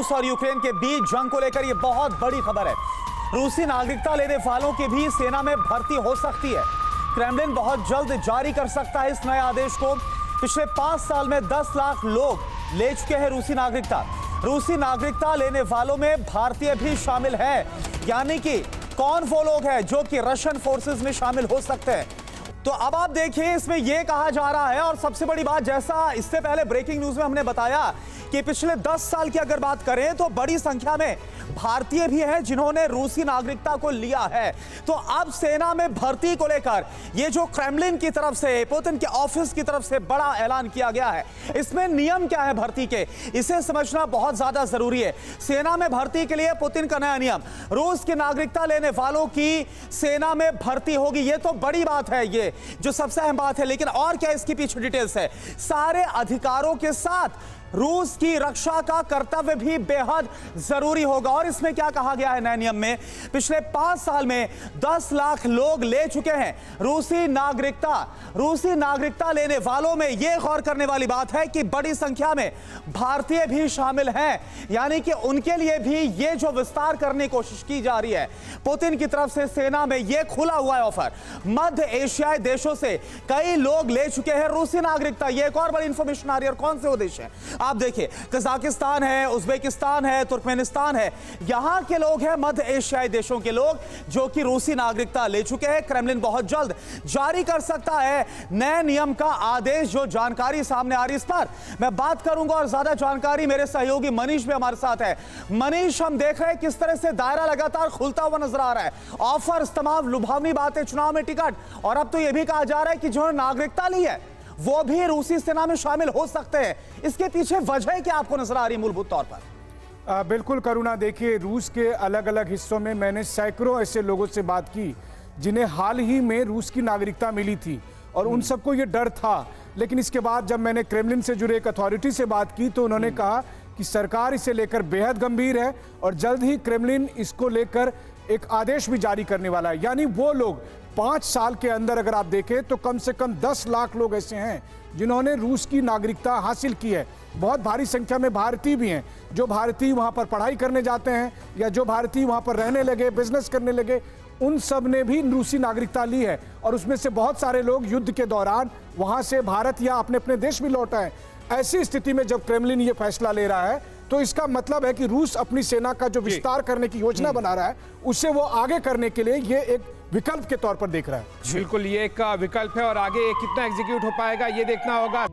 रूस और यूक्रेन के बीच जंग को लेकर यह बहुत बड़ी खबर है। रूसी नागरिकता लेने वालों की भी सेना में भर्ती हो सकती है। क्रेमलिन बहुत जल्द जारी कर सकता है इस नए आदेश को। पिछले 5 साल में 10 लाख लोग ले चुके हैं रूसी नागरिकता। रूसी नागरिकता लेने वालों में भारतीय भी शामिल है, यानी कि कौन वो लोग हैं जो कि रशियन फोर्सेस में शामिल हो सकते हैं। तो अब आप देखिए, इसमें यह कहा जा रहा है, और सबसे बड़ी बात, जैसा इससे पहले ब्रेकिंग न्यूज में हमने बताया कि पिछले 10 साल की अगर बात करें तो बड़ी संख्या में भारतीय भी हैं जिन्होंने रूसी नागरिकता को लिया है। तो अब सेना में भर्ती को लेकर ये जो क्रेमलिन की तरफ से, पुतिन के ऑफिस की तरफ से बड़ा ऐलान किया गया है, इसमें नियम क्या है भर्ती के, इसे समझना बहुत ज्यादा जरूरी है। सेना में भर्ती के लिए पुतिन का नया नियम, रूस की नागरिकता लेने वालों की सेना में भर्ती होगी। ये तो बड़ी बात है, ये जो सबसे अहम बात है। लेकिन और क्या इसके पीछे डिटेल्स है? सारे अधिकारों के साथ रूस की रक्षा का कर्तव्य भी बेहद जरूरी होगा। और इसमें क्या कहा गया है नए नियम में? पिछले 5 साल में 10 लाख लोग ले चुके हैं रूसी नागरिकता। रूसी नागरिकता लेने वालों में यह गौर करने वाली बात है कि बड़ी संख्या में भारतीय भी शामिल हैं, यानी कि उनके लिए भी यह जो विस्तार करने की कोशिश की जा रही है पुतिन की तरफ से सेना में, यह खुला हुआ है ऑफर। मध्य एशियाई देशों से कई लोग ले चुके हैं रूसी नागरिकता। यह एक और बड़ी इंफॉर्मेशन आ रही है। और कौन से वो देश है आप देखिए, कजाकिस्तान है, उज्बेकिस्तान है, तुर्कमेनिस्तान है, यहां के लोग हैं मध्य एशियाई देशों के लोग जो कि रूसी नागरिकता ले चुके हैं। क्रेमलिन बहुत जल्द जारी कर सकता है नए नियम का आदेश। जो जानकारी सामने आ रही है इस पर मैं बात करूंगा, और ज्यादा जानकारी मेरे सहयोगी मनीष भी हमारे साथ है। मनीष, हम देख रहे हैं किस तरह से दायरा लगातार खुलता हुआ नजर आ रहा है। ऑफर्स, तमाम लुभावनी बातें, चुनाव में टिकट, और अब तो यह भी कहा जा रहा है कि जिन्होंने नागरिकता ली है वो भी रूसी सेना में शामिल हो सकते हैं। इसके पीछे वजह क्या आपको नजर आ रही है मूलभूत तौर पर? बिल्कुल करुणा, देखिए, रूस के अलग अलग हिस्सों में मैंने सैकड़ों ऐसे लोगों से बात की जिन्हें हाल ही में रूस की नागरिकता मिली थी, और उन सबको ये डर था। लेकिन इसके बाद जब मैंने क्रेमलिन से जुड़े एक अथॉरिटी से बात की तो उन्होंने कहा कि सरकार इसे लेकर बेहद गंभीर है और जल्द ही क्रेमलिन इसको लेकर एक आदेश भी जारी करने वाला है। यानी वो लोग 5 साल के अंदर अगर आप देखें तो कम से कम 10 लाख लोग ऐसे हैं जिन्होंने रूस की नागरिकता हासिल की है। बहुत भारी संख्या में भारतीय भी हैं, जो भारतीय वहाँ पर पढ़ाई करने जाते हैं या जो भारतीय वहाँ पर रहने लगे, बिजनेस करने लगे, उन सब ने भी रूसी नागरिकता ली है। और उसमें से बहुत सारे लोग युद्ध के दौरान वहाँ से भारत या अपने अपने देश भी लौट आए। ऐसी स्थिति में जब क्रेमलिन ये फैसला ले रहा है तो इसका मतलब है कि रूस अपनी सेना का जो विस्तार करने की योजना बना रहा है उसे वो आगे करने के लिए ये एक विकल्प के तौर पर देख रहा है। बिल्कुल, ये एक विकल्प है और आगे कितना एग्जीक्यूट हो पाएगा ये देखना होगा।